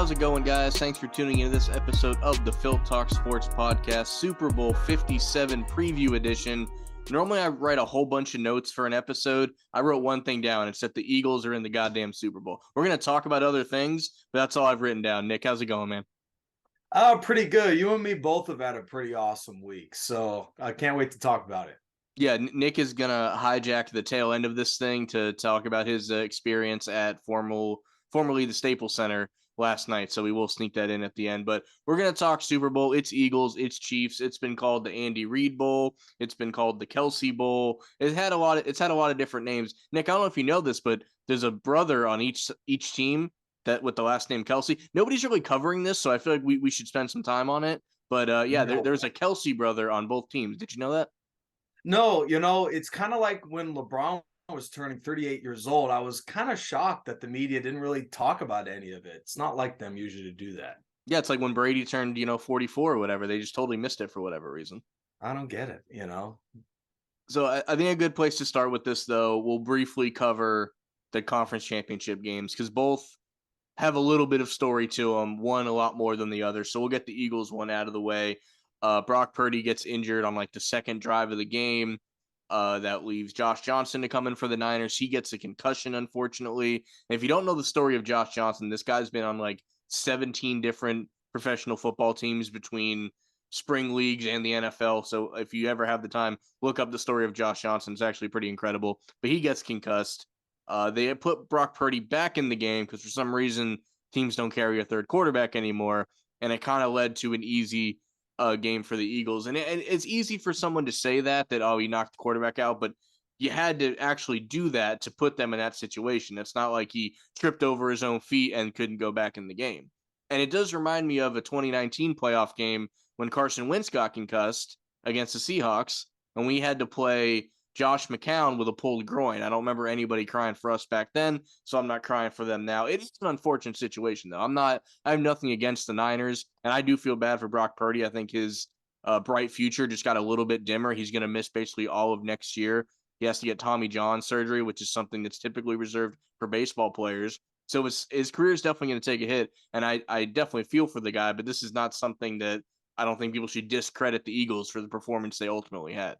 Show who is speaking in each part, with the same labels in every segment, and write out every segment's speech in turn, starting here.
Speaker 1: how's it going, guys? Thanks for tuning into this episode of the Phil Talk Sports Podcast, Super Bowl 57 Preview Edition. Normally, I write a whole bunch of notes for an episode. I wrote one thing down. It's that the Eagles are in the goddamn Super Bowl. We're going to talk about other things, but that's all I've written down. Nick, how's it going, man?
Speaker 2: Pretty good. You and me both have had a pretty awesome week, so I can't wait to talk about it.
Speaker 1: Yeah, Nick is going to hijack the tail end of this thing to talk about his experience at formerly the Staples Center last night, so we will sneak that in at the end. But we're going to talk Super Bowl. It's Eagles, it's Chiefs. It's been called the Andy Reid Bowl. It's been called the Kelsey Bowl. It's had a lot of different names. Nick, I don't know if you know this, but there's a brother on each team that with the last name Kelsey. Nobody's really covering this, so I feel like we should spend some time on it. But there's a Kelsey brother on both teams. Did you know that?
Speaker 2: No, it's kind of like when LeBron was turning 38 years old. I was kind of shocked that the media didn't really talk about any of it. It's not like them usually to do that.
Speaker 1: Yeah, it's like when Brady turned, 44 or whatever. They just totally missed it for whatever reason.
Speaker 2: I don't get it,
Speaker 1: So I think a good place to start with this, though, we'll briefly cover the conference championship games because both have a little bit of story to them, one a lot more than the other. So we'll get the Eagles one out of the way. Brock Purdy gets injured on like the second drive of the game. That leaves Josh Johnson to come in for the Niners. He gets a concussion, unfortunately. And if you don't know the story of Josh Johnson, this guy's been on like 17 different professional football teams between spring leagues and the NFL. So if you ever have the time, look up the story of Josh Johnson. It's actually pretty incredible. But he gets concussed. They put Brock Purdy back in the game because for some reason teams don't carry a third quarterback anymore. And it kind of led to an easy game for the Eagles. And it's easy for someone to say that, oh, he knocked the quarterback out, but you had to actually do that to put them in that situation. It's not like he tripped over his own feet and couldn't go back in the game. And it does remind me of a 2019 playoff game when Carson Wentz got concussed against the Seahawks, and we had to play Josh McCown with a pulled groin. I don't remember anybody crying for us back then, so I'm not crying for them now. It's an unfortunate situation, though. I have nothing against the Niners, and I do feel bad for Brock Purdy. I think his bright future just got a little bit dimmer. He's going to miss basically all of next year. He has to get Tommy John surgery, which is something that's typically reserved for baseball players. So his career is definitely going to take a hit, and I definitely feel for the guy, but this is not something that I don't think people should discredit the Eagles for the performance they ultimately had.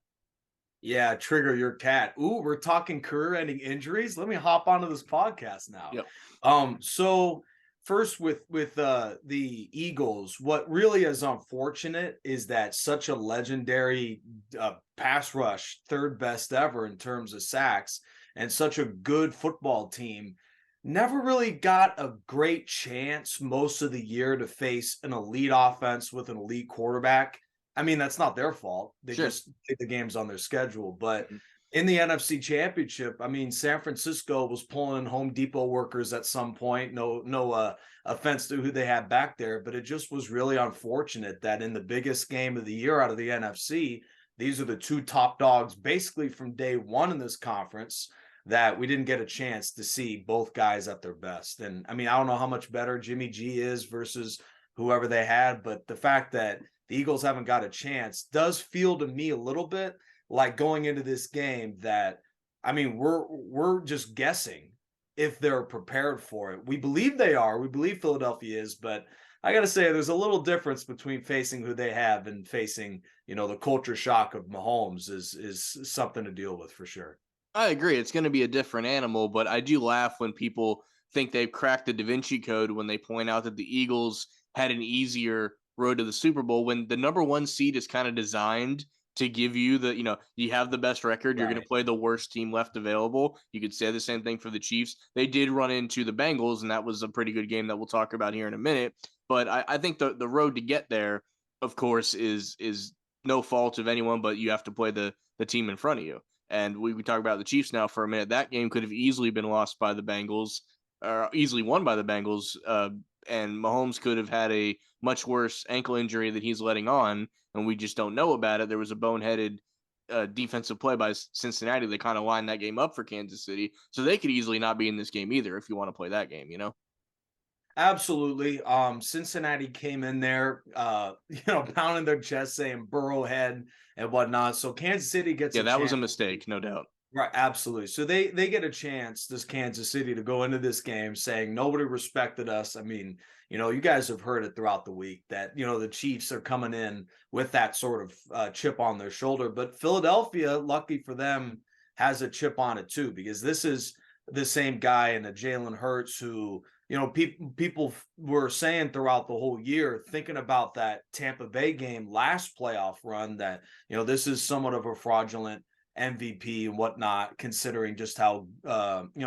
Speaker 2: Yeah, trigger your cat. Ooh, we're talking career-ending injuries. Let me hop onto this podcast now.
Speaker 1: Yep.
Speaker 2: So first with the Eagles, what really is unfortunate is that such a legendary pass rush, third best ever in terms of sacks, and such a good football team never really got a great chance most of the year to face an elite offense with an elite quarterback. I mean, that's not their fault. They just played the games on their schedule. But in the NFC Championship, I mean, San Francisco was pulling Home Depot workers at some point. No offense to who they had back there, but it just was really unfortunate that in the biggest game of the year out of the NFC, these are the two top dogs basically from day one in this conference that we didn't get a chance to see both guys at their best. And I mean, I don't know how much better Jimmy G is versus whoever they had, but the fact that the Eagles haven't got a chance does feel to me a little bit like going into this game that, I mean, we're just guessing if they're prepared for it. We believe they are. We believe Philadelphia is, but I got to say there's a little difference between facing who they have and facing, the culture shock of Mahomes is something to deal with for sure.
Speaker 1: I agree. It's going to be a different animal, but I do laugh when people think they've cracked the Da Vinci Code when they point out that the Eagles had an easier road to the Super Bowl when the number one seed is kind of designed to give you you have the best record. You're going to play the worst team left available. You could say the same thing for the Chiefs. They did run into the Bengals, and that was a pretty good game that we'll talk about here in a minute. But I think the road to get there, of course, is no fault of anyone, but you have to play the team in front of you. And we talk about the Chiefs now for a minute. That game could have easily been lost by the Bengals, or easily won by the Bengals. And Mahomes could have had a much worse ankle injury that he's letting on, and we just don't know about it. There was a boneheaded defensive play by Cincinnati. They kind of lined that game up for Kansas City, so they could easily not be in this game either if you want to play that game,
Speaker 2: Absolutely. Cincinnati came in there, pounding their chest saying Burrowhead and whatnot. So Kansas City gets
Speaker 1: that was a mistake, no doubt.
Speaker 2: Right, absolutely. So they get a chance, this Kansas City, to go into this game saying nobody respected us. I mean, you guys have heard it throughout the week that the Chiefs are coming in with that sort of chip on their shoulder. But Philadelphia, lucky for them, has a chip on it too, because this is the same guy in a Jalen Hurts who people were saying throughout the whole year, thinking about that Tampa Bay game last playoff run, that this is somewhat of a fraudulent MVP and whatnot, considering just how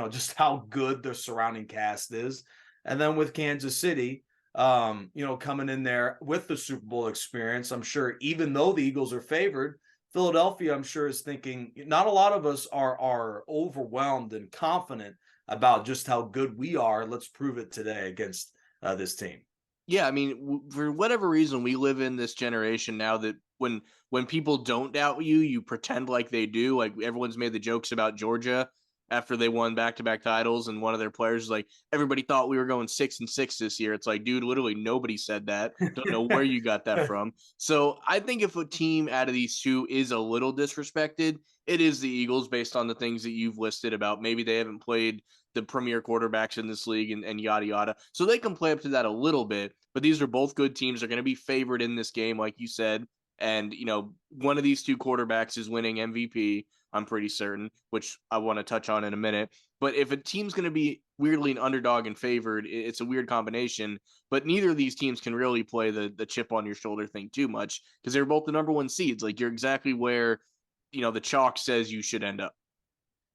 Speaker 2: just how good the surrounding cast is. And then with Kansas City, coming in there with the Super Bowl experience, I'm sure even though the Eagles are favored, Philadelphia, I'm sure, is thinking not a lot of us are overwhelmed and confident about just how good we are. Let's prove it today against this team.
Speaker 1: Yeah, I mean, for whatever reason, we live in this generation now that when people don't doubt you, you pretend like they do. Like everyone's made the jokes about Georgia after they won back-to-back titles, and one of their players is like, everybody thought we were going 6-6 this year. It's like, dude, literally nobody said that. Don't know where you got that from. So I think if a team out of these two is a little disrespected, it is the Eagles, based on the things that you've listed about maybe they haven't played the premier quarterbacks in this league and yada yada. So they can play up to that a little bit, but these are both good teams. They're going to be favored in this game, like you said. And, one of these two quarterbacks is winning MVP, I'm pretty certain, which I want to touch on in a minute. But if a team's going to be weirdly an underdog and favored, it's a weird combination. But neither of these teams can really play the chip on your shoulder thing too much, because they're both the number one seeds. Like you're exactly where, the chalk says you should end up.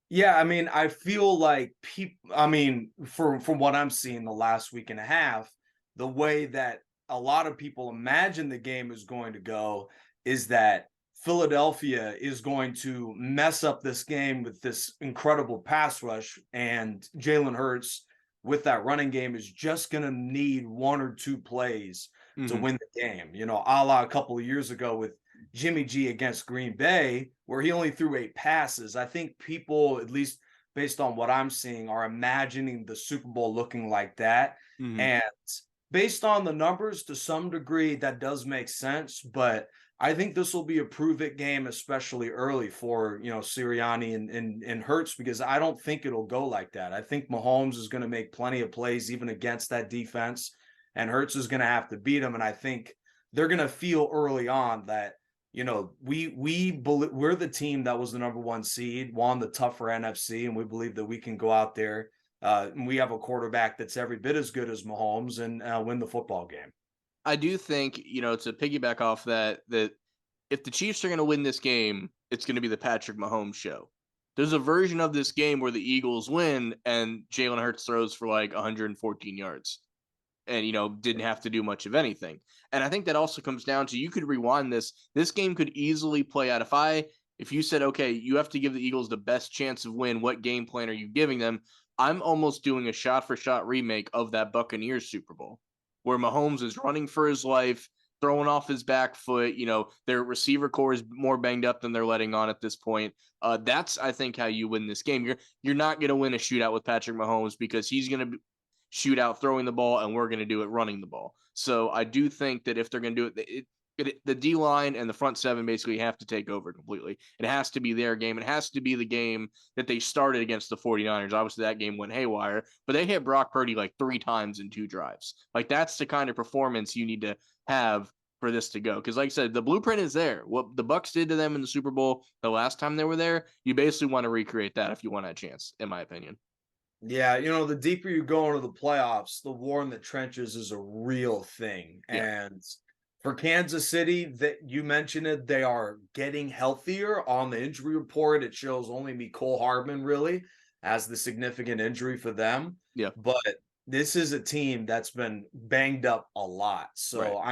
Speaker 2: Yeah, I mean, I feel like people, I mean, from what I'm seeing the last week and a half, the way that a lot of people imagine the game is going to go is that Philadelphia is going to mess up this game with this incredible pass rush, and Jalen Hurts with that running game is just going to need one or two plays to
Speaker 1: Mm-hmm.
Speaker 2: win the game. A la a couple of years ago with Jimmy G against Green Bay, where he only threw 8 passes. I think people, at least based on what I'm seeing, are imagining the Super Bowl looking like that.
Speaker 1: Mm-hmm.
Speaker 2: And based on the numbers, to some degree, that does make sense. But I think this will be a prove it game, especially early for Sirianni and Hurts, because I don't think it'll go like that. I think Mahomes is going to make plenty of plays even against that defense, and Hurts is going to have to beat him. And I think they're going to feel early on that we're the team that was the number one seed, won the tougher NFC, and we believe that we can go out there. And we have a quarterback that's every bit as good as Mahomes and win the football game.
Speaker 1: I do think, to piggyback off that if the Chiefs are going to win this game, it's going to be the Patrick Mahomes show. There's a version of this game where the Eagles win and Jalen Hurts throws for like 114 yards and, didn't have to do much of anything. And I think that also comes down to, you could rewind this. This game could easily play out. If you said, okay, you have to give the Eagles the best chance of win, what game plan are you giving them? I'm almost doing a shot for shot remake of that Buccaneers Super Bowl, where Mahomes is running for his life, throwing off his back foot. Their receiver core is more banged up than they're letting on at this point. That's, I think, how you win this game. You're not going to win a shootout with Patrick Mahomes, because he's going to shoot out throwing the ball, and we're going to do it running the ball. So I do think that if they're going to do the D line and the front seven basically have to take over completely. It has to be their game. It has to be the game that they started against the 49ers. Obviously, that game went haywire, but they hit Brock Purdy like 3 times in 2 drives. Like, that's the kind of performance you need to have for this to go. Because, like I said, the blueprint is there. What the Bucs did to them in the Super Bowl the last time they were there, you basically want to recreate that if you want a chance, in my opinion.
Speaker 2: Yeah, the deeper you go into the playoffs, the war in the trenches is a real thing.
Speaker 1: Yeah,
Speaker 2: And for Kansas City, that you mentioned it, they are getting healthier on the injury report. It shows only Mecole Hardman really as the significant injury for them.
Speaker 1: yeah,
Speaker 2: But this is a team that's been banged up a lot.
Speaker 1: right.
Speaker 2: So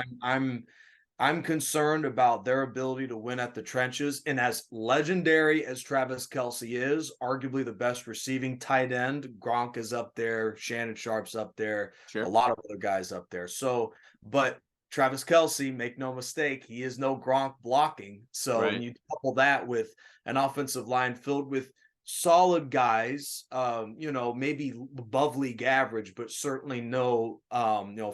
Speaker 2: I'm concerned about their ability to win at the trenches. And as legendary as Travis Kelce is, arguably the best receiving tight end, Gronk is up there, Shannon Sharp's up there, a
Speaker 1: Sure.
Speaker 2: lot of other guys up there. So, but Travis Kelce, make no mistake, he is no Gronk blocking. So, and
Speaker 1: Right.
Speaker 2: you couple that with an offensive line filled with solid guys, maybe above league average, but certainly no,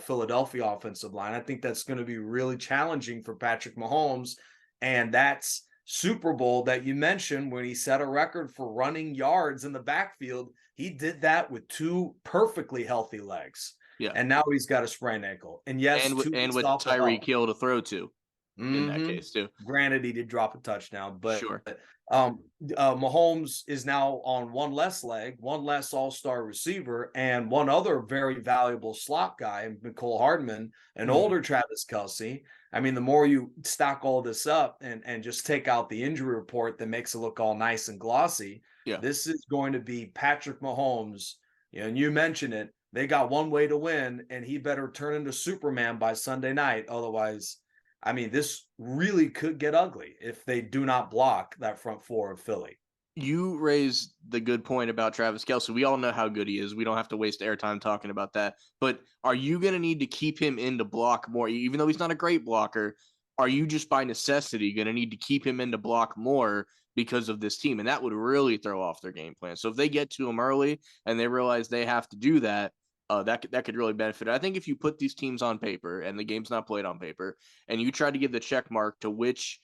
Speaker 2: Philadelphia offensive line. I think that's going to be really challenging for Patrick Mahomes. And that's Super Bowl that you mentioned when he set a record for running yards in the backfield. He did that with two perfectly healthy legs.
Speaker 1: Yeah.
Speaker 2: And now he's got a sprained ankle. And yes,
Speaker 1: And
Speaker 2: 2 weeks
Speaker 1: with
Speaker 2: off of
Speaker 1: Tyreek
Speaker 2: health.
Speaker 1: Hill to throw to in that
Speaker 2: Mm-hmm.
Speaker 1: case too.
Speaker 2: Granted, he did drop a touchdown, but
Speaker 1: Sure.
Speaker 2: Mahomes is now on one less leg, one less all-star receiver, and one other very valuable slot guy, Mecole Hardman, an older Travis Kelce. I mean, the more you stack all this up and just take out the injury report that makes it look all nice and glossy,
Speaker 1: Yeah.
Speaker 2: this is going to be Patrick Mahomes. You know, and you mentioned it. They got one way to win, and he better turn into Superman by Sunday night. Otherwise, I mean, this really could get ugly if they do not block that front four of Philly.
Speaker 1: You raised the good point about Travis Kelce. We all know how good he is. We don't have to waste airtime talking about that. But are you going to need to keep him in to block more? Even though he's not a great blocker, are you just by necessity going to need to keep him in to block more because of this team? And that would really throw off their game plan. So if they get to him early and they realize they have to do that, that could really benefit. I think if you put these teams on paper and the game's not played on paper, and you try to give the check mark to which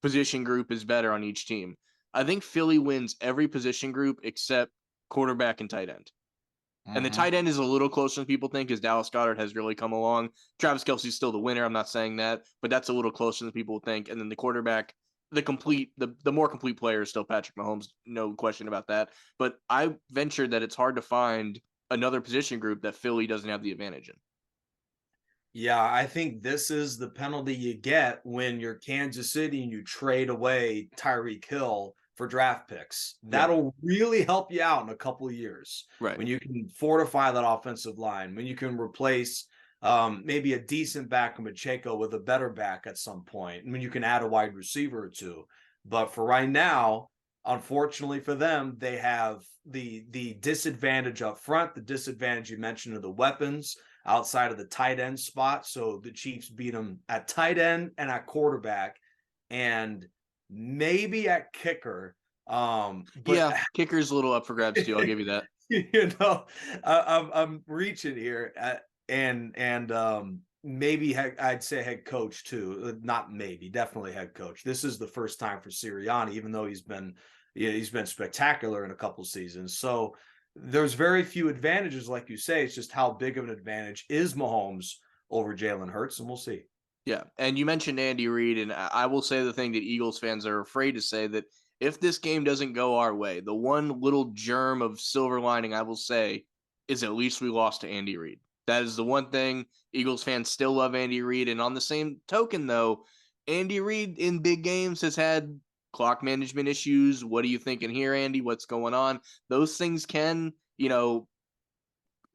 Speaker 1: position group is better on each team, I think Philly wins every position group except quarterback and tight end. And the
Speaker 2: Mm-hmm.
Speaker 1: tight end is a little closer than people think because Dallas Goedert has really come along. Travis Kelce's still the winner. I'm not saying that, but that's a little closer than people think. And then the quarterback, the more complete player is still Patrick Mahomes. No question about that. But I venture that it's hard to find another position group that Philly doesn't have the advantage in.
Speaker 2: Yeah, I think this is the penalty you get when you're Kansas City and you trade away Tyreek Hill for draft picks.
Speaker 1: Yeah.
Speaker 2: That'll really help you out in a couple of years
Speaker 1: Right.
Speaker 2: when you can fortify that offensive line, when you can replace maybe a decent back in Pacheco with a better back at some point, and when you can add a wide receiver or two. But for right now, unfortunately for them, they have the disadvantage up front, the disadvantage you mentioned of the weapons outside of the tight end spot. So the Chiefs beat them at tight end and at quarterback and maybe at kicker. But
Speaker 1: Yeah, kicker's a little up for grabs too. I'll give you that.
Speaker 2: you know, I'm reaching here and maybe I'd say head coach too. Not maybe, definitely head coach. This is the first time for Sirianni, even though he's been spectacular in a couple seasons. So there's very few advantages, like you say. It's just how big of an advantage is Mahomes over Jalen Hurts, and we'll see.
Speaker 1: Yeah, and you mentioned Andy Reid, and I will say the thing that Eagles fans are afraid to say, that if this game doesn't go our way, the one little germ of silver lining I will say is at least we lost to Andy Reid. That is the one thing. Eagles fans still love Andy Reid, and on the same token, though, Andy Reid in big games has had clock management issues. What are you thinking here, Andy? What's going on? Those things can,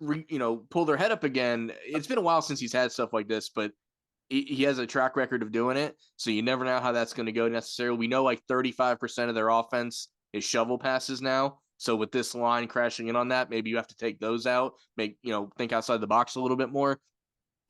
Speaker 1: pull their head up again. It's been a while since he's had stuff like this, but he has a track record of doing it, so you never know how that's going to go necessarily. We know like 35% of their offense is shovel passes now. So with this line crashing in on that, maybe you have to take those out, think outside the box a little bit more.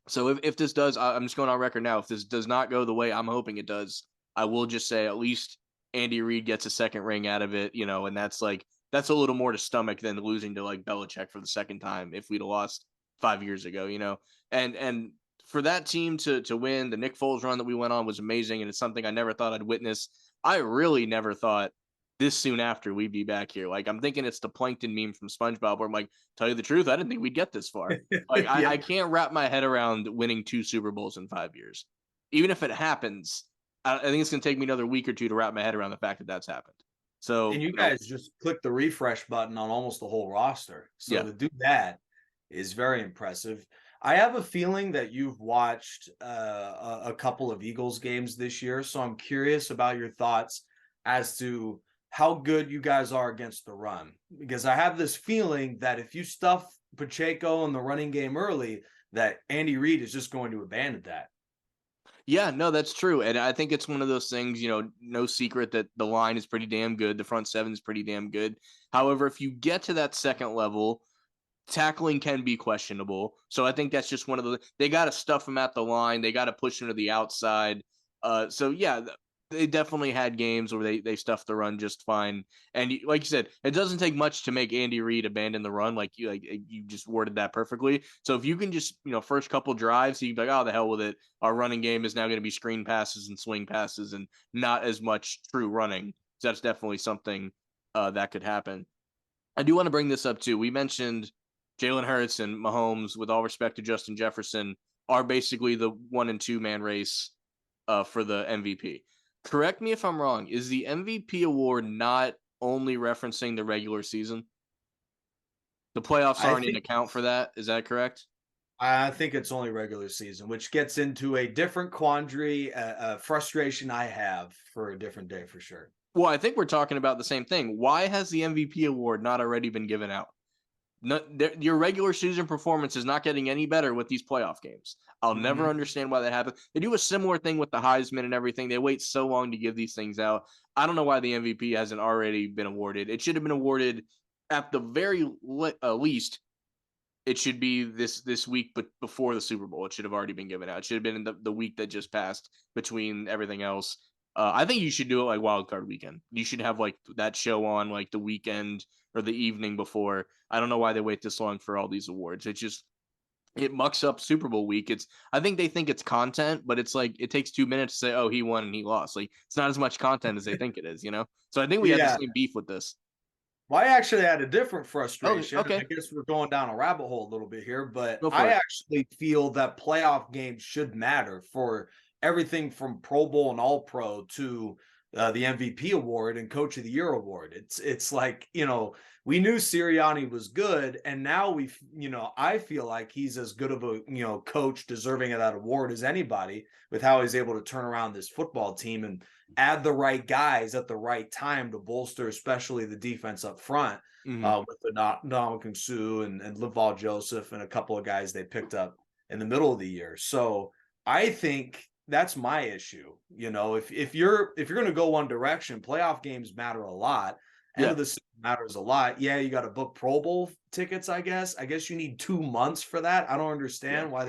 Speaker 1: So if this does, I'm just going on record now, if this does not go the way I'm hoping it does, I will just say at least Andy Reid gets a second ring out of it, and that's a little more to stomach than losing to like Belichick for the second time if we'd have lost 5 years ago, and for that team to win, the Nick Foles run that we went on was amazing, and it's something I never thought I'd witness. I really never thought this soon after we'd be back here. Like, I'm thinking it's the plankton meme from SpongeBob where I'm like, tell you the truth, I didn't think we'd get this far. Like,
Speaker 2: Yeah.
Speaker 1: I can't wrap my head around winning 2 Super Bowls in 5 years. Even if it happens, I think it's going to take me another week or two to wrap my head around the fact that that's happened.
Speaker 2: And
Speaker 1: So,
Speaker 2: you guys just click the refresh button on almost the whole roster. So
Speaker 1: yeah.
Speaker 2: to do that is very impressive. I have a feeling that you've watched a couple of Eagles games this year. So I'm curious about your thoughts as to how good you guys are against the run. Because I have this feeling that if you stuff Pacheco in the running game early, that Andy Reid is just going to abandon that.
Speaker 1: Yeah, no, that's true. And I think it's one of those things, no secret that the line is pretty damn good. The front seven is pretty damn good. However, if you get to that second level, tackling can be questionable. So I think that's just one of they got to stuff them at the line. They got to push them to the outside. So yeah, they definitely had games where they stuffed the run just fine. And like you said, it doesn't take much to make Andy Reid abandon the run. Like you just worded that perfectly. So if you can just first couple drives, you can be like, oh, the hell with it. Our running game is now going to be screen passes and swing passes and not as much true running. So that's definitely something that could happen. I do want to bring this up too. We mentioned Jalen Hurts and Mahomes, with all respect to Justin Jefferson, are basically the 1 and 2 man race for the MVP. Correct me if I'm wrong. Is the MVP award not only referencing the regular season? The playoffs
Speaker 2: I
Speaker 1: aren't in
Speaker 2: think
Speaker 1: account for that. Is that correct?
Speaker 2: I think it's only regular season, which gets into a different quandary, a frustration I have for a different day for sure.
Speaker 1: Well, I think we're talking about the same thing. Why has the MVP award not already been given out? No, your regular season performance is not getting any better with these playoff games. I'll never
Speaker 2: Mhm.
Speaker 1: understand why that happens. They do a similar thing with the Heisman and everything. They wait so long to give these things out. I don't know why the MVP hasn't already been awarded. It should have been awarded at the very least. It should be this week, but before the Super Bowl, it should have already been given out. It should have been in the week that just passed between everything else. I think you should do it like Wild Card Weekend. You should have like that show on like the weekend or the evening before. I don't know why they wait this long for all these awards. It mucks up Super Bowl week. I think they think it's content, but it's like it takes 2 minutes to say, oh, he won and he lost. Like it's not as much content as they think it is. So I think we had the
Speaker 2: Yeah.
Speaker 1: same beef with this.
Speaker 2: Well, I actually had a different
Speaker 1: Oh,
Speaker 2: frustration. I
Speaker 1: okay.
Speaker 2: guess we're going down a rabbit hole a little bit here, but
Speaker 1: Go for
Speaker 2: I
Speaker 1: it.
Speaker 2: actually feel that playoff games should matter for everything from Pro Bowl and All Pro to the MVP award and Coach of the Year award. It's like we knew Sirianni was good, and now I feel like he's as good of a coach deserving of that award as anybody with how he's able to turn around this football team and add the right guys at the right time to bolster, especially the defense up front,
Speaker 1: Mm-hmm.
Speaker 2: with the Ndamukong Suh and Laval Joseph and a couple of guys they picked up in the middle of the year. So I think that's my issue. If you're going to go one direction, playoff games matter a lot. End
Speaker 1: Yeah.
Speaker 2: of the season matters a lot. Yeah, you got to book Pro Bowl tickets. I guess you need 2 months for that. I don't
Speaker 1: Yeah.
Speaker 2: understand why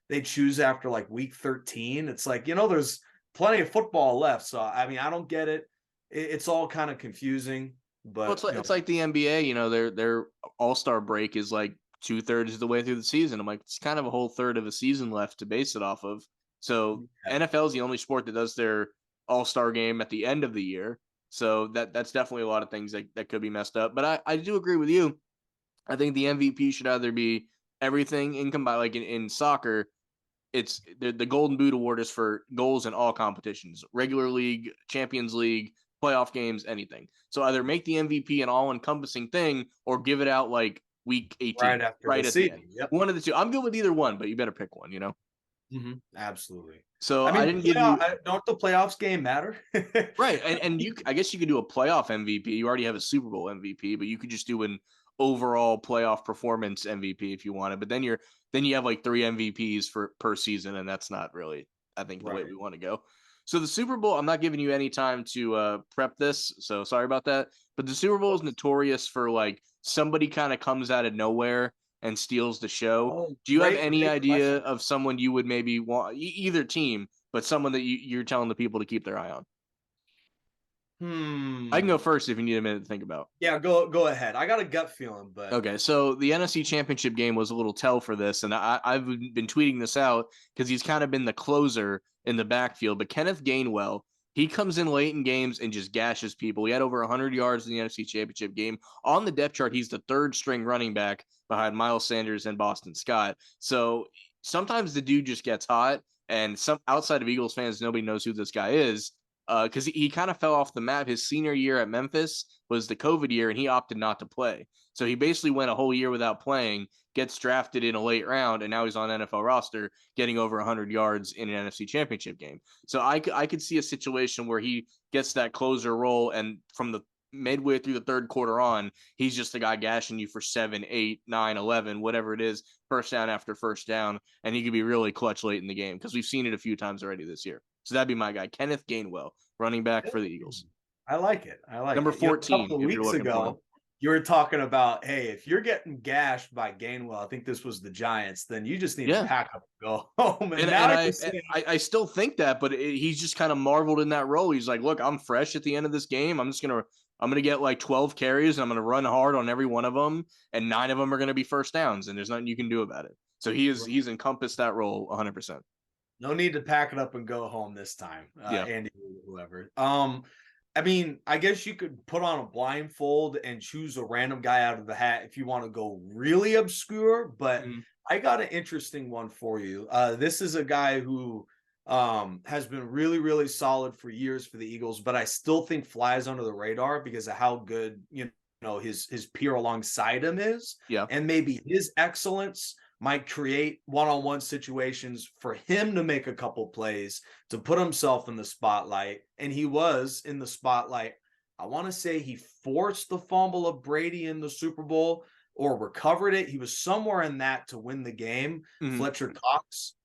Speaker 2: they choose after like week 13. It's like there's plenty of football left. So I mean, I don't get it. It's all kind of confusing.
Speaker 1: Well,
Speaker 2: But
Speaker 1: it's like the NBA. Their All-Star break is like 2/3 of the way through the season. I'm like, it's kind of a whole third of a season left to base it off of. So
Speaker 2: yeah,
Speaker 1: NFL is the only sport that does their All-Star game at the end of the year. So that's definitely a lot of things that could be messed up. But I do agree with you. I think the MVP should either be everything in combined, like in soccer, it's the Golden Boot Award is for goals in all competitions, regular league, Champions League, playoff games, anything. So either make the MVP an all-encompassing thing or give it out like week
Speaker 2: right
Speaker 1: 18,
Speaker 2: after the
Speaker 1: right at the end.
Speaker 2: season. Yep.
Speaker 1: One of the two. I'm good with either one, but you better pick one.
Speaker 2: Absolutely.
Speaker 1: So
Speaker 2: I
Speaker 1: I
Speaker 2: mean,
Speaker 1: didn't give you
Speaker 2: don't the playoffs game matter?
Speaker 1: right, and I guess you could do a playoff MVP. You already have a Super Bowl MVP, but you could just do an overall playoff performance MVP if you wanted. But then you have like 3 MVPs for per season, and that's not really I think the way
Speaker 2: Right.
Speaker 1: we want to go. So the Super Bowl, I'm not giving you any time to prep this, so sorry about that. But the Super Bowl is notorious for like somebody kind of comes out of nowhere and steals the show.
Speaker 2: Oh,
Speaker 1: Do you have any
Speaker 2: great
Speaker 1: idea
Speaker 2: question.
Speaker 1: of someone you would maybe want either team, but someone that you're telling the people to keep their eye on? I can go
Speaker 2: Hmm.
Speaker 1: first if you need a minute to think about.
Speaker 2: Yeah, go ahead. I got a gut feeling, but
Speaker 1: Okay, so the NFC Championship game was a little tell for this, and I've been tweeting this out because he's kind of been the closer in the backfield. But Kenneth Gainwell, he comes in late in games and just gashes people. He had over 100 yards in the NFC Championship game. On the depth chart, he's the third string running back behind Miles Sanders and Boston Scott. So sometimes the dude just gets hot, and some outside of Eagles fans, nobody knows who this guy is because he kind of fell off the map. His senior year at Memphis was the COVID year, and he opted not to play. So he basically went a whole year without playing, gets drafted in a late round, and now he's on NFL roster, getting over 100 yards in an NFC Championship game. So I could see a situation where he gets that closer role, and from the midway through the third quarter on, he's just the guy gashing you for 7, 8, 9, 11, whatever it is, first down after first down, and he could be really clutch late in the game because we've seen it a few times already this year. So that'd be my guy, Kenneth Gainwell, running back for the Eagles.
Speaker 2: I like it. I like
Speaker 1: Number
Speaker 2: it. A
Speaker 1: 14,
Speaker 2: couple of
Speaker 1: if you're
Speaker 2: weeks
Speaker 1: looking for him.
Speaker 2: ago, You were talking about, hey, if you're getting gashed by Gainwell, I think this was the Giants, then you just need to
Speaker 1: Yeah.
Speaker 2: pack up and go home. And
Speaker 1: And
Speaker 2: now you're
Speaker 1: I
Speaker 2: saying,
Speaker 1: I still think that, but he's just kind of marveled in that role. He's like, look, I'm fresh at the end of this game. I'm gonna get like 12 carries, and I'm gonna run hard on every one of them, and 9 of them are gonna be first downs, and there's nothing you can do about it. So he's encompassed that role 100%.
Speaker 2: no need to pack it up and go home this time,
Speaker 1: Yeah.
Speaker 2: Andy, whoever. I mean, I guess you could put on a blindfold and choose a random guy out of the hat if you want to go really obscure, but
Speaker 1: Mhm.
Speaker 2: I got an interesting one for you. This is a guy who has been really, really solid for years for the Eagles, but I still think flies under the radar because of how good, his peer alongside him is,
Speaker 1: Yeah.
Speaker 2: and maybe his excellence might create one-on-one situations for him to make a couple plays to put himself in the spotlight. And he was in the spotlight. I want to say he forced the fumble of Brady in the Super Bowl or recovered it. He was somewhere in that to win the game.
Speaker 1: Mhm.
Speaker 2: Fletcher Cox.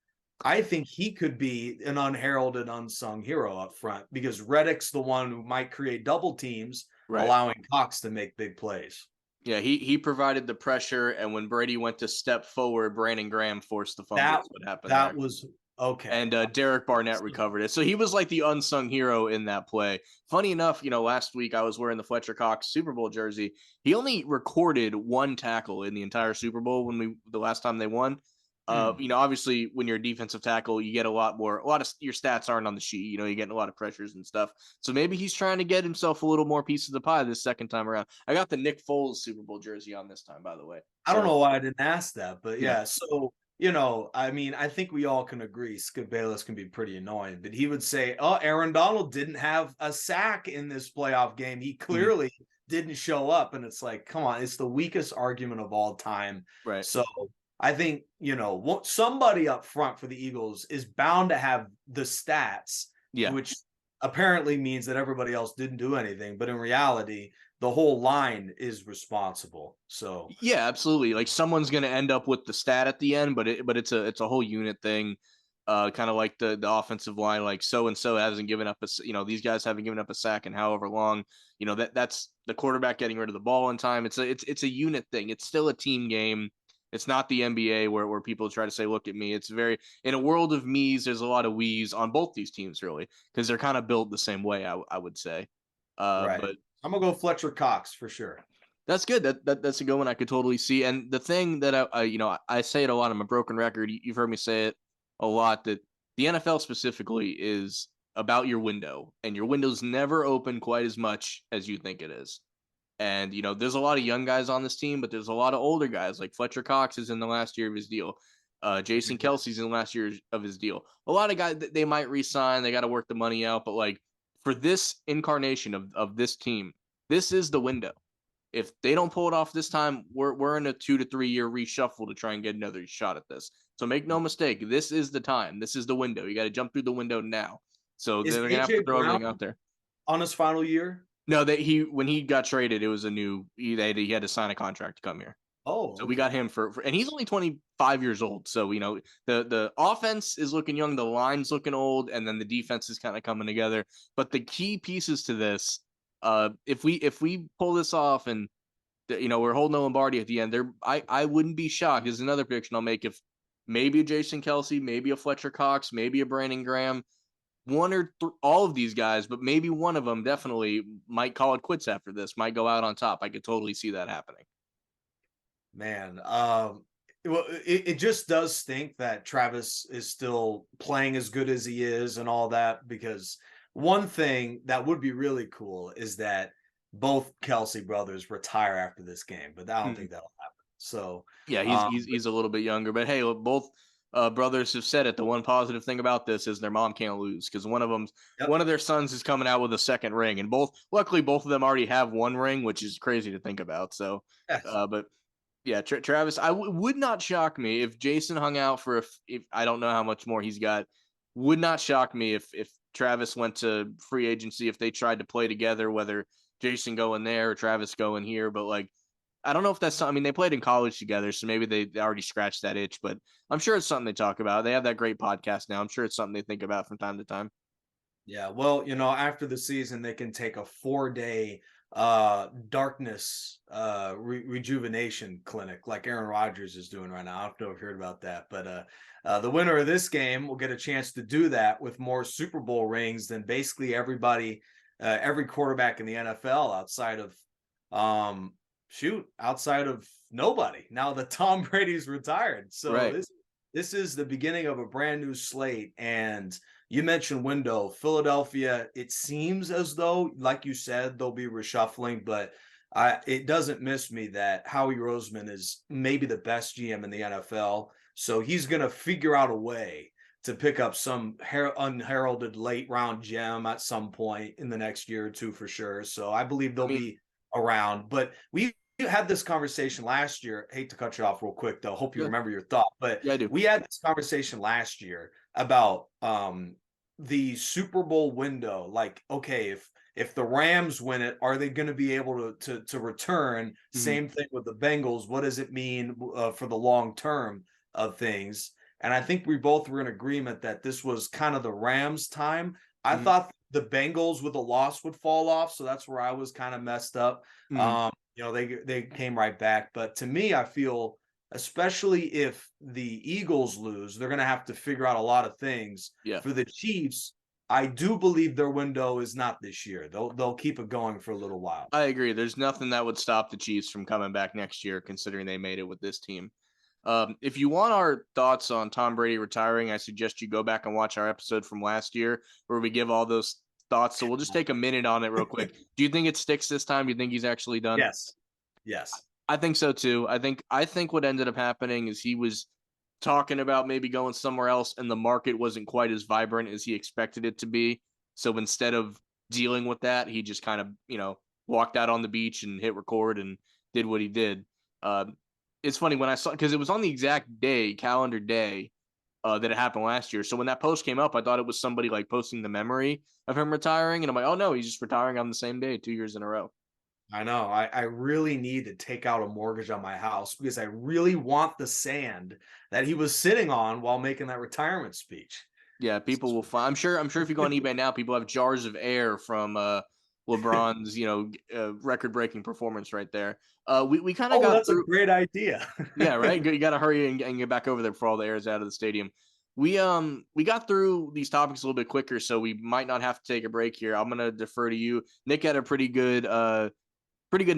Speaker 2: I think he could be an unheralded, unsung hero up front because Reddick's the one who might create double teams,
Speaker 1: Right.
Speaker 2: allowing Cox to make big plays.
Speaker 1: Yeah, he provided the pressure, and when Brady went to step forward, Brandon Graham forced the fumble.
Speaker 2: That
Speaker 1: Is what happened
Speaker 2: that
Speaker 1: there.
Speaker 2: was okay.
Speaker 1: And Derek Barnett recovered it. So he was like the unsung hero in that play. Funny enough, last week I was wearing the Fletcher Cox Super Bowl jersey. He only recorded one tackle in the entire Super Bowl the last time they won. Obviously when you're a defensive tackle, you get a lot of your stats aren't on the sheet. You're getting a lot of pressures and stuff. So maybe he's trying to get himself a little more piece of the pie this second time around. I got the Nick Foles Super Bowl jersey on this time, by the way.
Speaker 2: I don't
Speaker 1: So
Speaker 2: know why I didn't ask that, but
Speaker 1: yeah.
Speaker 2: yeah. So, I mean, I think we all can agree Skip Bayless can be pretty annoying, but he would say, "Oh, Aaron Donald didn't have a sack in this playoff game. He
Speaker 1: Mhm.
Speaker 2: clearly didn't show up." And it's like, come on, it's the weakest argument of all time.
Speaker 1: Right.
Speaker 2: So I think, somebody up front for the Eagles is bound to have the stats,
Speaker 1: Yeah.
Speaker 2: which apparently means that everybody else didn't do anything. But in reality, the whole line is responsible. So
Speaker 1: Yeah, absolutely. Like someone's going to end up with the stat at the end, but it's a whole unit thing. Kind of like the offensive line, like so and so hasn't given up these guys haven't given up a sack in however long. That's the quarterback getting rid of the ball in time. It's a unit thing. It's still a team game. It's not the NBA where people try to say, look at me. It's very in a world of me's. There's a lot of we's on both these teams really because they're kind of built the same way. I would say.
Speaker 2: right.
Speaker 1: But
Speaker 2: I'm gonna go Fletcher Cox for sure.
Speaker 1: that's good. That's a good one I could totally see. And the thing that I say it a lot. I'm a broken record. You've heard me say it a lot that the NFL specifically is about your window, and your window's never open quite as much as you think it is. And there's a lot of young guys on this team, but there's a lot of older guys. Like Fletcher Cox is in the last year of his deal. Jason
Speaker 2: Mhm.
Speaker 1: Kelsey's in the last year of his deal. A lot of guys they might resign. They got to work the money out, but like for this incarnation of this team, this is the window. If they don't pull it off this time, we're in a 2 to 3 year reshuffle to try and get another shot at this. So make no mistake, this is the time. This is the window. You got to jump through the window now. So
Speaker 2: Is
Speaker 1: they're gonna have to
Speaker 2: AJ
Speaker 1: throw
Speaker 2: Brown
Speaker 1: everything out there.
Speaker 2: on his final year?
Speaker 1: No, that he when he got traded, it was a new. He had to sign a contract to come here.
Speaker 2: Oh,
Speaker 1: So we got
Speaker 2: okay.
Speaker 1: him for and he's only 25 years old. So the offense is looking young, the line's looking old, and then the defense is kind of coming together. But the key pieces to this, if we pull this off and we're holding the Lombardi at the end. I wouldn't be shocked. There's another prediction I'll make if maybe a Jason Kelsey, maybe a Fletcher Cox, maybe a Brandon Graham, all of these guys, but maybe one of them definitely might call it quits after this, might go out on top. I could totally see that happening.
Speaker 2: Man, well, it just does stink that Travis is still playing as good as he is and all that. Because one thing that would be really cool is that both Kelsey brothers retire after this game, but I don't
Speaker 1: Mhm.
Speaker 2: think that'll happen. So,
Speaker 1: Yeah, he's
Speaker 2: um,
Speaker 1: he's he's a little bit younger, but hey, look, both brothers have said it. The one positive thing about this is their mom can't lose because
Speaker 2: yep.
Speaker 1: one of their sons is coming out with a second ring, and luckily both of them already have one ring, which is crazy to think about. So,
Speaker 2: Yes.
Speaker 1: but yeah, Travis, would not shock me if Jason hung out for if I don't know how much more he's got. Would not shock me if Travis went to free agency if they tried to play together, whether Jason going there or Travis going here. But like, I don't know if that's something. I mean, they played in college together, so maybe they already scratched that itch. But I'm sure it's something they talk about. They have that great podcast now. I'm sure it's something they think about from time to time.
Speaker 2: Yeah, well, after the season, they can take a 4-day darkness rejuvenation clinic like Aaron Rodgers is doing right now. I don't know if you've heard about that, but the winner of this game will get a chance to do that with more Super Bowl rings than basically everybody, every quarterback in the NFL outside of outside of nobody. Now that Tom Brady's retired. So
Speaker 1: Right.
Speaker 2: this is the beginning of a brand new slate. And you mentioned window, Philadelphia. It seems as though, like you said, they'll be reshuffling, but it doesn't miss me that Howie Roseman is maybe the best GM in the NFL. So he's going to figure out a way to pick up some unheralded late round gem at some point in the next year or two for sure. So I believe they'll be around. But we had this conversation last year. I hate to cut you off real quick, though. Hope you remember your thought. But
Speaker 1: Yeah, I do.
Speaker 2: we had this conversation last year about the Super Bowl window. Like, okay, if the Rams win it, are they going to be able to return?
Speaker 1: Mhm.
Speaker 2: Same thing with the Bengals. What does it mean for the long term of things? And I think we both were in agreement that this was kind of the Rams' time. I
Speaker 1: Mhm.
Speaker 2: thought the Bengals with a loss would fall off, so that's where I was kind of messed up.
Speaker 1: Mhm.
Speaker 2: They came right back, but to me, I feel especially if the Eagles lose, they're going to have to figure out a lot of things.
Speaker 1: Yeah.
Speaker 2: For the Chiefs, I do believe their window is not this year. They'll keep it going for a little while.
Speaker 1: I agree. There's nothing that would stop the Chiefs from coming back next year, considering they made it with this team. If you want our thoughts on Tom Brady retiring, I suggest you go back and watch our episode from last year where we give all those thoughts. So we'll just take a minute on it real quick. Do you think it sticks this time? Do you think he's actually done?
Speaker 2: Yes. Yes.
Speaker 1: I think so too. I think what ended up happening is he was talking about maybe going somewhere else and the market wasn't quite as vibrant as he expected it to be. So instead of dealing with that, he just kind of, walked out on the beach and hit record and did what he did. Uh, it's funny when I saw, because it was on the exact day, calendar day, that it happened last year. So when that post came up, I thought it was somebody like posting the memory of him retiring. And I'm like, oh no, he's just retiring on the same day, 2 years in a row.
Speaker 2: I know. I really need to take out a mortgage on my house because I really want the sand that he was sitting on while making that retirement speech.
Speaker 1: Yeah, people will find. I'm sure if you go on eBay now, people have jars of air from LeBron's, record-breaking performance right there. We kind of
Speaker 2: Oh,
Speaker 1: got
Speaker 2: that's a
Speaker 1: through.
Speaker 2: great idea.
Speaker 1: Yeah, right. You got to hurry and get back over there before all the air is out of the stadium. We got through these topics a little bit quicker, so we might not have to take a break here. I'm gonna defer to you. Nick had a pretty good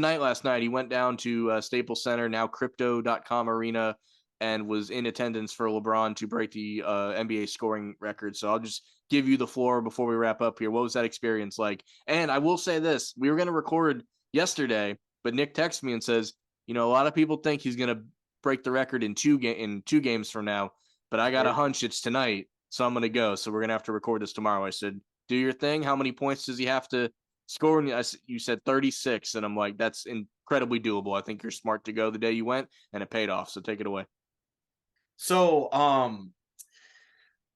Speaker 1: night last night. He went down to Staples Center, now Crypto.com Arena, and was in attendance for LeBron to break the NBA scoring record. So I'll just give you the floor before we wrap up here. What was that experience like? And I will say this: we were going to record yesterday, but Nick texts me and says, a lot of people think he's going to break the record in two games from now, but I got a hunch it's tonight, so I'm going to go. So we're going to have to record this tomorrow. I said, do your thing. How many points does he have to score? You said 36, and I'm like, that's incredibly doable. I think you're smart to go the day you went, and it paid off. So take it away.
Speaker 2: So,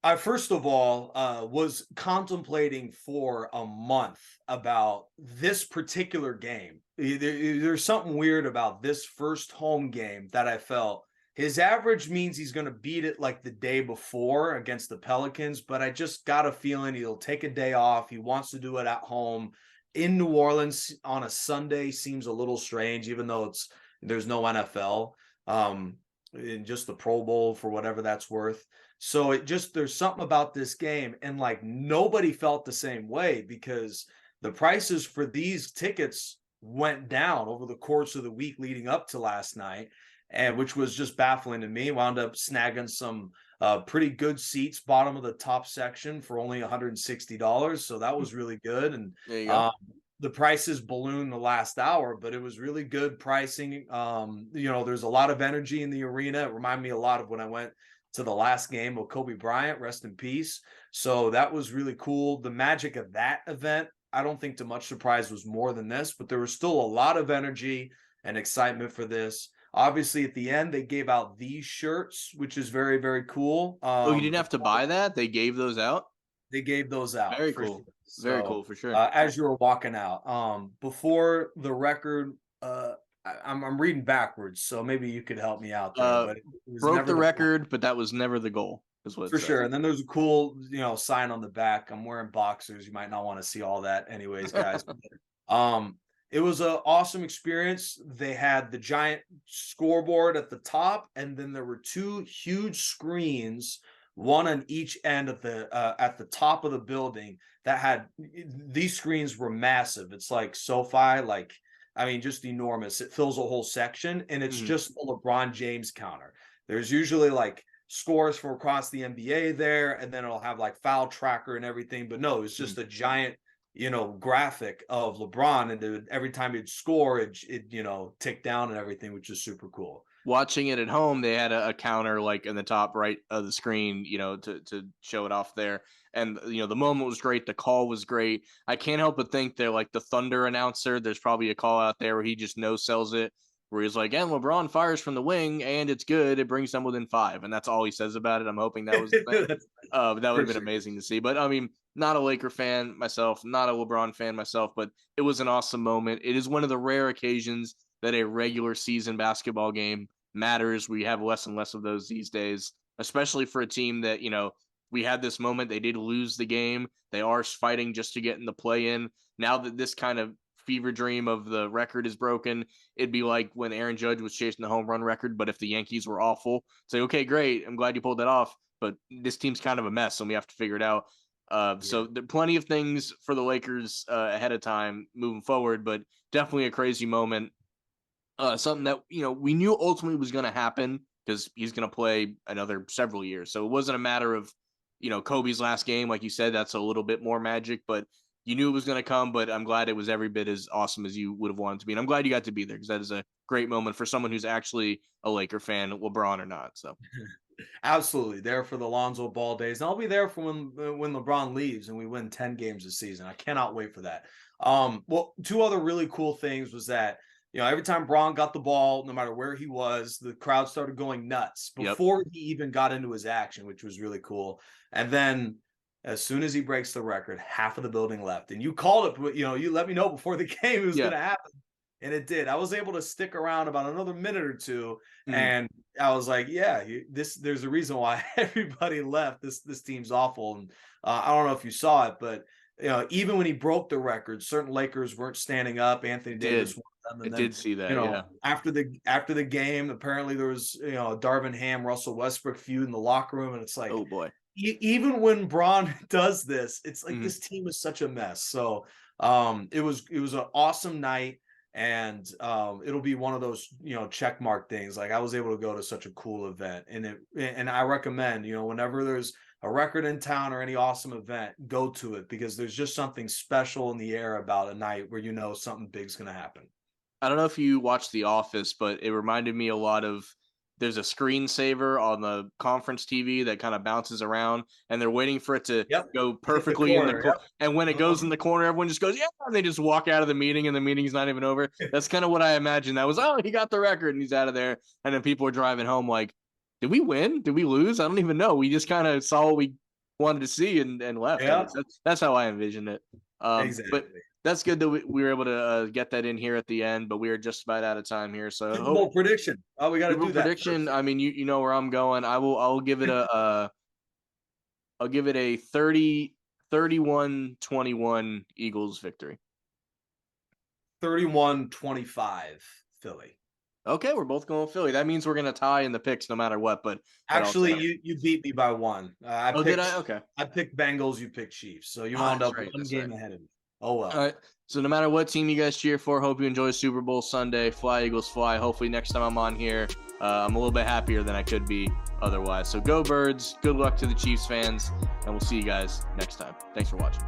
Speaker 2: I first of all was contemplating for a month about this particular game. There's something weird about this first home game that I felt. His average means he's going to beat it like the day before against the Pelicans, but I just got a feeling he'll take a day off. He wants to do it at home. In New Orleans on a Sunday seems a little strange, even though there's no NFL, in just the Pro Bowl for whatever that's worth. So there's something about this game, and like nobody felt the same way because the prices for these tickets went down over the course of the week leading up to last night, and which was just baffling to me. Wound up snagging some pretty good seats, bottom of the top section for only $160. So that was really good. And
Speaker 1: There you go.
Speaker 2: the prices ballooned the last hour, but it was really good pricing. There's a lot of energy in the arena. It reminded me a lot of when I went to the last game of Kobe Bryant, rest in peace. So that was really cool. The magic of that event, I don't think to much surprise was more than this, but there was still a lot of energy and excitement for this. Obviously, at the end, they gave out these shirts, which is very, very cool.
Speaker 1: Oh, you didn't have to buy that? They gave those out?
Speaker 2: They gave those out
Speaker 1: Very
Speaker 2: for sure.
Speaker 1: cool. Very
Speaker 2: So,
Speaker 1: cool for sure.
Speaker 2: as you were walking out, before the record, I'm reading backwards, so maybe you could help me out there. But it was
Speaker 1: Broke
Speaker 2: never
Speaker 1: the
Speaker 2: the
Speaker 1: record, but that was never the goal, is what it
Speaker 2: for
Speaker 1: says.
Speaker 2: sure. And then there's a cool, sign on the back. I'm wearing boxers. You might not want to see all that, anyways, guys. But, It was an awesome experience. They had the giant scoreboard at the top, and then there were two huge screens, one on each end at the top of the building. That had these screens were massive. It's like SoFi, like I mean, just enormous. It fills a whole section, and it's
Speaker 1: Mhm.
Speaker 2: just a LeBron James counter. There's usually like scores from across the NBA there, and then it'll have like foul tracker and everything. But no, it's
Speaker 1: Mhm.
Speaker 2: just a giant, graphic of LeBron, and every time he'd score, it tick down and everything, which is super cool.
Speaker 1: Watching it at home, they had a counter like in the top right of the screen, to show it off there. And the moment was great. The call was great. I can't help but think they're like the Thunder announcer. There's probably a call out there where he just no sells it, where he's like, "And LeBron fires from the wing, and it's good. It brings them within 5," and that's all he says about it. I'm hoping that was the thing.
Speaker 2: That's
Speaker 1: But that would
Speaker 2: for
Speaker 1: have been
Speaker 2: sure.
Speaker 1: amazing to see. But I mean, not a Laker fan myself, not a LeBron fan myself, but it was an awesome moment. It is one of the rare occasions that a regular season basketball game matters. We have less and less of those these days, especially for a team that, we had this moment. They did lose the game. They are fighting just to get in the play in. Now that this kind of fever dream of the record is broken, it'd be like when Aaron Judge was chasing the home run record, but if the Yankees were awful, say, okay, great. I'm glad you pulled that off. But this team's kind of a mess, and we have to figure it out.
Speaker 2: Yeah.
Speaker 1: So there are plenty of things for the Lakers ahead of time moving forward, but definitely a crazy moment, something that we knew ultimately was going to happen because he's going to play another several years. So it wasn't a matter of Kobe's last game, like you said. That's a little bit more magic, but you knew it was going to come. But I'm glad it was every bit as awesome as you would have wanted to be, and I'm glad you got to be there because that is a great moment for someone who's actually a Laker fan, LeBron or not. So
Speaker 2: Absolutely, there for the Lonzo Ball days, and I'll be there for when LeBron leaves and we win 10 games this season. I cannot wait for that. Well, two other really cool things was that every time Braun got the ball, no matter where he was, the crowd started going nuts
Speaker 1: yep.
Speaker 2: before he even got into his action, which was really cool. And then as soon as he breaks the record, half of the building left. And you called it, but you let me know before the game it was
Speaker 1: Yeah.
Speaker 2: going to happen. And it did. I was able to stick around about another minute or two,
Speaker 1: Mhm.
Speaker 2: and I was like, "Yeah, there's a reason why everybody left. This team's awful." And I don't know if you saw it, but even when he broke the record, certain Lakers weren't standing up. Anthony
Speaker 1: It
Speaker 2: Davis
Speaker 1: did.
Speaker 2: one of them,
Speaker 1: I
Speaker 2: and then
Speaker 1: did see that. Yeah.
Speaker 2: after the game, apparently there was a Darvin Ham Russell Westbrook feud in the locker room, and it's like
Speaker 1: Oh boy.
Speaker 2: even when Braun does this, it's like
Speaker 1: Mhm.
Speaker 2: this team is such a mess. So it was an awesome night, and it'll be one of those check mark things. Like I was able to go to such a cool event, and I recommend whenever there's a record in town or any awesome event, go to it because there's just something special in the air about a night where something big's going to happen.
Speaker 1: I don't know if you watched The Office, but it reminded me a lot of there's a screensaver on the conference TV that kind of bounces around, and they're waiting for it to
Speaker 2: Yep,
Speaker 1: go
Speaker 2: hit the
Speaker 1: perfectly in the
Speaker 2: corner.
Speaker 1: corner. And when it
Speaker 2: Yep.
Speaker 1: goes in the corner, everyone just goes, yeah, and they just walk out of the meeting, and the meeting's not even over. That's kind of what I imagined. That was, oh, he got the record, and he's out of there. And then people are driving home like, did we win? Did we lose? I don't even know. We just kind of saw what we wanted to see and left. I
Speaker 2: Yeah,
Speaker 1: guess that's how I envisioned it. But
Speaker 2: exactly.
Speaker 1: that's good that we were able to get that in here at the end, but we are just about out of time here. So
Speaker 2: Super Bowl prediction. Oh, we got to
Speaker 1: Super Bowl
Speaker 2: do that
Speaker 1: prediction.
Speaker 2: first.
Speaker 1: I mean, you know where I'm going. I'll give it I'll give it a 31-21 Eagles victory.
Speaker 2: 31-25 Philly.
Speaker 1: Okay, we're both going Philly. That means we're gonna tie in the picks no matter what. But I'll
Speaker 2: Actually,
Speaker 1: take it.
Speaker 2: you beat me by one.
Speaker 1: Oh, did I? Okay.
Speaker 2: I picked Bengals. You picked Chiefs. So you
Speaker 1: Oh,
Speaker 2: wound
Speaker 1: that's
Speaker 2: up
Speaker 1: right.
Speaker 2: one
Speaker 1: That's right.
Speaker 2: game ahead of me. Oh
Speaker 1: All
Speaker 2: well.
Speaker 1: right. So no matter what team you guys cheer for, hope you enjoy Super Bowl Sunday. Fly Eagles fly. Hopefully next time I'm on here, I'm a little bit happier than I could be otherwise. So go Birds. Good luck to the Chiefs fans, and we'll see you guys next time. Thanks for watching.